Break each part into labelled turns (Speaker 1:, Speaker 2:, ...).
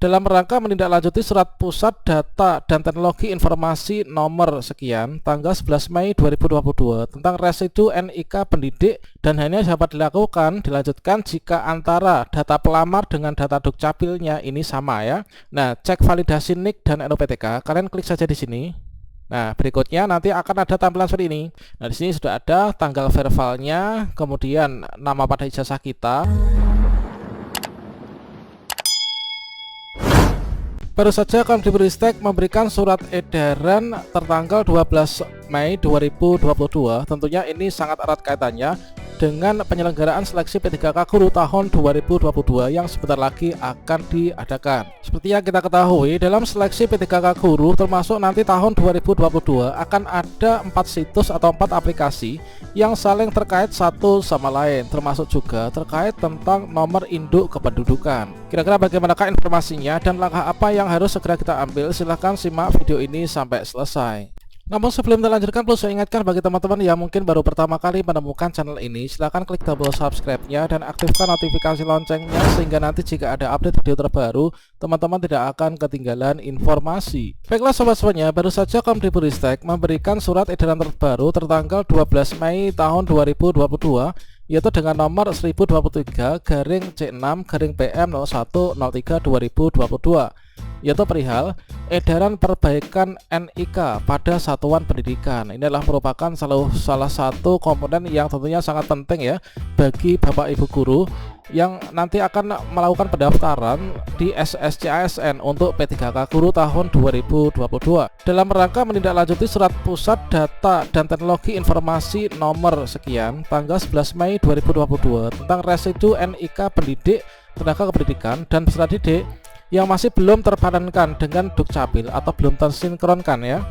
Speaker 1: dalam rangka menindaklanjuti Surat Pusat Data dan Teknologi Informasi nomor sekian tanggal 11 Mei 2022 tentang residu NIK pendidik dan hanya dapat dilanjutkan jika antara data pelamar dengan data Dukcapilnya ini sama ya. Nah, cek validasi NIK dan NUPTK, kalian klik saja di sini. Nah, berikutnya nanti akan ada tampilan seperti ini. Nah, di sini sudah ada tanggal verbalnya, kemudian nama pada ijazah kita. Baru saja Kemdikbudristek memberikan surat edaran tertanggal 12 Mei 2022. Tentunya ini sangat erat kaitannya dengan penyelenggaraan seleksi P3K Guru tahun 2022 yang sebentar lagi akan diadakan. Seperti yang kita ketahui, dalam seleksi P3K Guru termasuk nanti tahun 2022 akan ada 4 situs atau 4 aplikasi yang saling terkait satu sama lain, termasuk juga terkait tentang nomor induk kependudukan. Kira-kira bagaimanakah informasinya dan langkah apa yang harus segera kita ambil? Silahkan simak video ini sampai selesai. Namun sebelum dilanjutkan, perlu saya ingatkan bagi teman-teman yang mungkin baru pertama kali menemukan channel ini, silahkan klik tombol subscribe-nya dan aktifkan notifikasi loncengnya sehingga nanti jika ada update video terbaru, teman-teman tidak akan ketinggalan informasi. Baiklah sobat-sobatnya, baru saja Kemdikbudristek memberikan surat edaran terbaru tertanggal 12 Mei tahun 2022 yaitu dengan nomor 1023-C6-PM0103-2022 yaitu perihal edaran perbaikan NIK pada satuan pendidikan. Ini adalah merupakan salah satu komponen yang tentunya sangat penting ya bagi Bapak Ibu guru yang nanti akan melakukan pendaftaran di SSCASN untuk P3K Guru tahun 2022 dalam rangka menindaklanjuti Surat Pusat Data dan Teknologi Informasi nomor sekian tanggal 11 Mei 2022 tentang residu NIK pendidik, tenaga kependidikan dan peserta didik yang masih belum terpadankan dengan Dukcapil atau belum tersinkronkan ya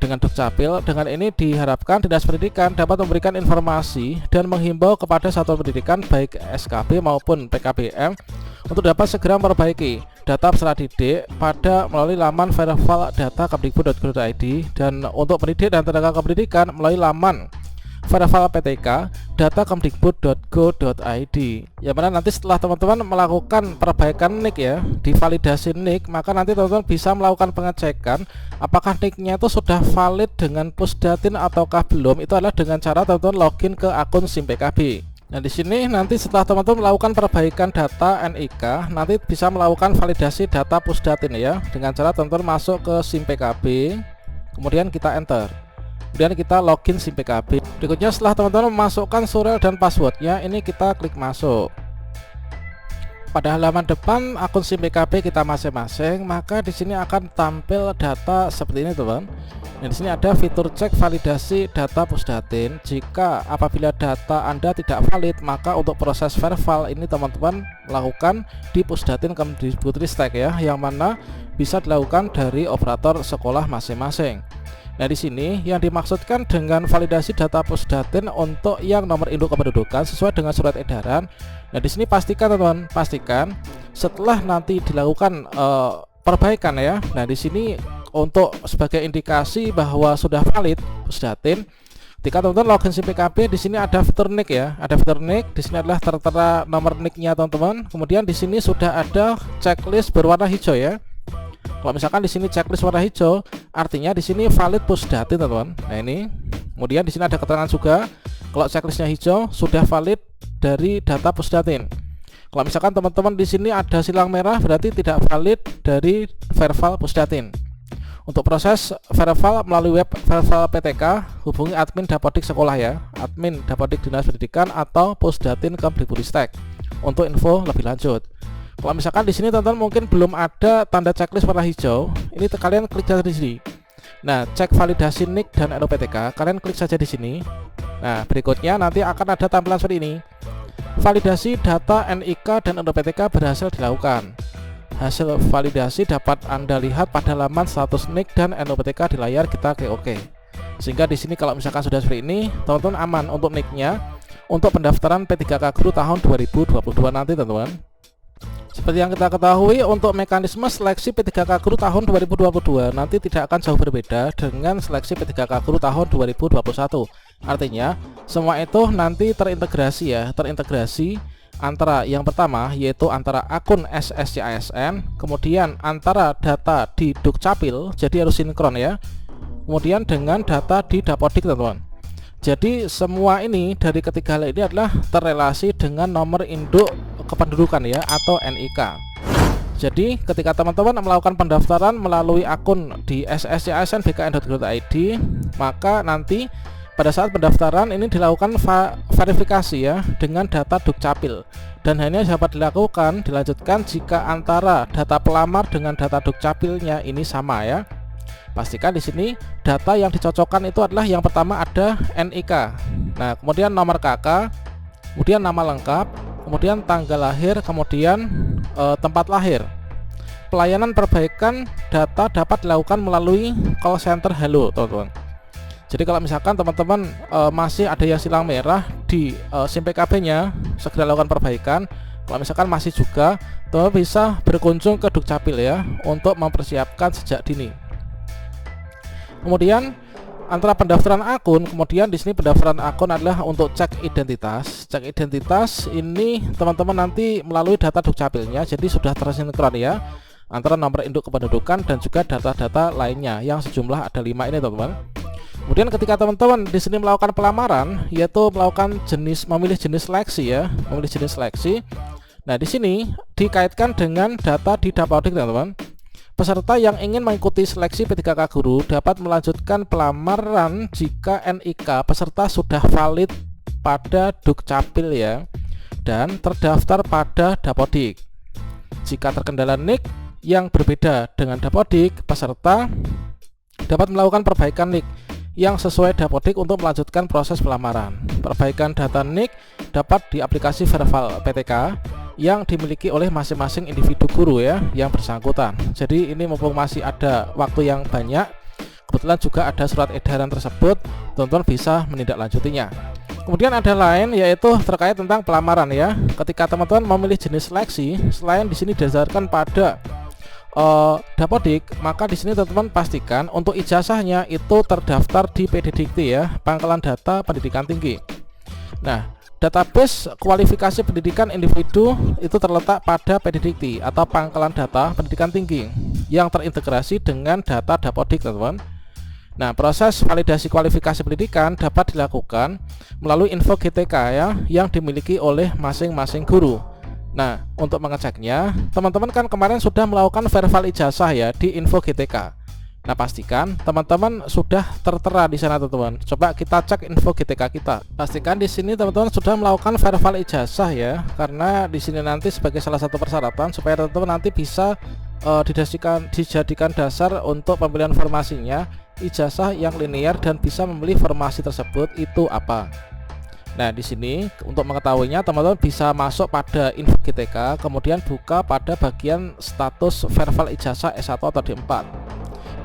Speaker 1: dengan Dukcapil. Dengan ini diharapkan Dinas Pendidikan dapat memberikan informasi dan menghimbau kepada satuan pendidikan baik SKB maupun PKBM untuk dapat segera memperbaiki data peserta didik pada melalui laman verifal data kemdikbud.go.id dan untuk pendidik dan tenaga kependidikan melalui laman verifal PTK data kemdikbud.go.id. Yang mana nanti setelah teman-teman melakukan perbaikan NIK ya, divalidasi NIK, maka nanti teman-teman bisa melakukan pengecekan apakah NIK-nya itu sudah valid dengan Pusdatin ataukah belum. Itu adalah dengan cara teman-teman login ke akun SIM PKB. Nah, di sini nanti setelah teman-teman melakukan perbaikan data NIK, nanti bisa melakukan validasi data Pusdatin ya, dengan cara teman-teman masuk ke SIM PKB, kemudian kita enter. Kemudian kita login SIM PKB. Berikutnya setelah teman-teman memasukkan surel dan passwordnya, ini kita klik masuk. Pada halaman depan akun SIM PKB kita masing-masing, maka di sini akan tampil data seperti ini teman. Nah, di sini ada fitur cek validasi data Pusdatin. Jika apabila data Anda tidak valid, maka untuk proses verifal ini teman-teman melakukan di Pusdatin Kemdikbudristek ya, yang mana bisa dilakukan dari operator sekolah masing-masing. Nah, di sini yang dimaksudkan dengan validasi data Pusdatin untuk yang nomor induk kependudukan sesuai dengan surat edaran. Nah, di sini pastikan teman-teman, pastikan setelah nanti dilakukan perbaikan ya. Nah, di sini untuk sebagai indikasi bahwa sudah valid Pusdatin, ketika teman-teman login SIM PKB, di sini ada fitur NIK ya, ada fitur NIK. Di sini adalah tertera nomor NIK-nya teman-teman. Kemudian di sini sudah ada checklist berwarna hijau ya. Kalau misalkan di sini checklist warna hijau, artinya di sini valid Pusdatin, teman-teman. Nah, ini. Kemudian di sini ada keterangan juga kalau checklistnya hijau sudah valid dari data Pusdatin. Kalau misalkan teman-teman di sini ada silang merah, berarti tidak valid dari verifal Pusdatin. Untuk proses verifal melalui web verifal PTK, hubungi admin Dapodik sekolah ya, admin Dapodik Dinas Pendidikan atau Pusdatin Kemdikbudristek untuk info lebih lanjut. Kalau misalkan di sini teman-teman mungkin belum ada tanda checklist warna hijau, ini kalian klik saja di sini. Nah, cek validasi NIK dan NUPTK, kalian klik saja di sini. Nah, berikutnya nanti akan ada tampilan seperti ini. Validasi data NIK dan NUPTK berhasil dilakukan. Hasil validasi dapat Anda lihat pada laman status NIK dan NUPTK di layar. Kita klik OK. Sehingga di sini kalau misalkan sudah seperti ini, teman-teman aman untuk NIK-nya untuk pendaftaran P3K Guru tahun 2022 nanti, teman-teman. Seperti yang kita ketahui, untuk mekanisme seleksi P3K Guru tahun 2022 nanti tidak akan jauh berbeda dengan seleksi P3K Guru tahun 2021. Artinya semua itu nanti terintegrasi ya, terintegrasi antara yang pertama yaitu antara akun SSCASN, kemudian antara data di Dukcapil, jadi harus sinkron ya, kemudian dengan data di Dapodik teman-teman. Jadi semua ini dari ketiga hal ini adalah terrelasi dengan nomor induk kependudukan ya, atau NIK. Jadi ketika teman-teman melakukan pendaftaran melalui akun di sscsn.bkn.go.id, maka nanti pada saat pendaftaran ini dilakukan verifikasi ya dengan data Dukcapil, dan hanya dapat dilanjutkan jika antara data pelamar dengan data Dukcapilnya ini sama ya. Pastikan di sini data yang dicocokkan itu adalah yang pertama ada NIK. Nah, kemudian nomor KK, kemudian nama lengkap, kemudian tanggal lahir, kemudian tempat lahir. Pelayanan perbaikan data dapat dilakukan melalui call center Halo, teman-teman. Jadi kalau misalkan teman-teman masih ada yang silang merah di SIM PKB-nya, segera lakukan perbaikan. Kalau misalkan masih juga, teman-teman bisa berkunjung ke Dukcapil ya untuk mempersiapkan sejak dini. Kemudian antara pendaftaran akun, kemudian di sini pendaftaran akun adalah untuk cek identitas. Cek identitas ini teman-teman nanti melalui data Dukcapilnya, jadi sudah tersinkron ya antara nomor induk kependudukan dan juga data-data lainnya yang sejumlah ada 5 ini teman-teman. Kemudian ketika teman-teman di sini melakukan pelamaran, yaitu melakukan memilih jenis seleksi ya, memilih jenis seleksi. Nah, di sini dikaitkan dengan data di Dapodik teman-teman. Peserta yang ingin mengikuti seleksi P3K Guru dapat melanjutkan pelamaran jika NIK peserta sudah valid pada Dukcapil ya, dan terdaftar pada Dapodik. Jika terkendala NIK yang berbeda dengan Dapodik, peserta dapat melakukan perbaikan NIK yang sesuai Dapodik untuk melanjutkan proses pelamaran. Perbaikan data NIK dapat di aplikasi Verval PTK yang dimiliki oleh masing-masing individu guru ya yang bersangkutan. Jadi ini mumpung masih ada waktu yang banyak, kebetulan juga ada surat edaran tersebut, teman-teman bisa menindaklanjutinya. Kemudian ada lain yaitu terkait tentang pelamaran ya. Ketika teman-teman memilih jenis seleksi, selain di sini didasarkan pada Dapodik, maka di sini teman-teman pastikan untuk ijazahnya itu terdaftar di PD Dikti ya, Pangkalan Data Pendidikan Tinggi. Nah, database kualifikasi pendidikan individu itu terletak pada PD Dikti atau Pangkalan Data Pendidikan Tinggi yang terintegrasi dengan data Dapodik, teman-teman. Nah, proses validasi kualifikasi pendidikan dapat dilakukan melalui info GTK ya yang dimiliki oleh masing-masing guru. Nah, untuk mengeceknya, teman-teman kan kemarin sudah melakukan verval ijazah ya di info GTK. Nah, pastikan teman-teman sudah tertera di sana, teman-teman. Coba kita cek info GTK kita. Pastikan di sini teman-teman sudah melakukan verval ijazah ya, karena di sini nanti sebagai salah satu persyaratan supaya teman-teman nanti bisa dijadikan dasar untuk pemilihan formasinya, ijazah yang linear dan bisa memilih formasi tersebut itu apa. Nah, di sini untuk mengetahuinya teman-teman bisa masuk pada info GTK, kemudian buka pada bagian status verval ijazah S1 atau D4.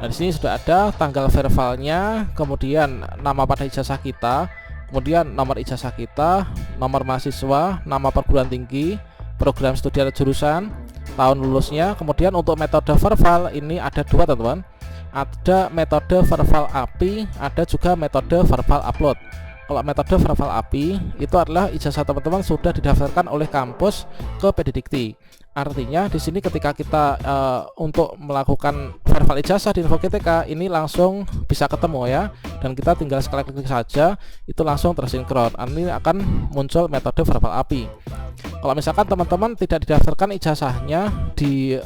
Speaker 1: Nah, di sini sudah ada tanggal vervalnya, kemudian nama pada ijazah kita, kemudian nomor ijazah kita, nomor mahasiswa, nama perguruan tinggi, program studi atau jurusan, tahun lulusnya. Kemudian untuk metode verval ini ada dua, teman-teman. Ada metode verval API, ada juga metode verval upload. Kalau metode verval API itu adalah ijazah teman-teman sudah didaftarkan oleh kampus ke PD Dikti. Artinya di sini ketika kita untuk melakukan verval ijazah di info GTK ini langsung bisa ketemu ya, dan kita tinggal sekali klik saja itu langsung tersinkron. Ini akan muncul metode verval API. Kalau misalkan teman-teman tidak didaftarkan ijazahnya di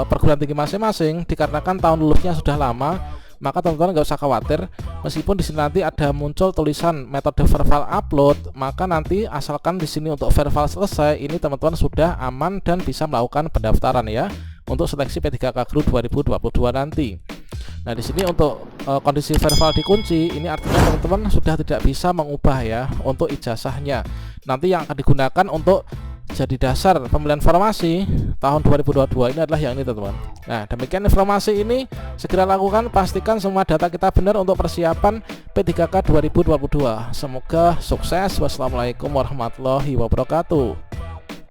Speaker 1: perguruan tinggi masing-masing dikarenakan tahun lulusnya sudah lama, maka teman-teman nggak usah khawatir. Meskipun di sini nanti ada muncul tulisan metode verval upload, maka nanti asalkan di sini untuk verval selesai, ini teman-teman sudah aman dan bisa melakukan pendaftaran ya untuk seleksi P3K Guru 2022 nanti. Nah, di sini untuk kondisi verval dikunci, ini artinya teman-teman sudah tidak bisa mengubah ya untuk ijazahnya. Nanti yang akan digunakan untuk jadi dasar pemilihan formasi tahun 2022 ini adalah yang ini, teman-teman. Nah, demikian informasi ini, segera lakukan, pastikan semua data kita benar untuk persiapan P3K 2022. Semoga sukses. Wassalamualaikum warahmatullahi wabarakatuh.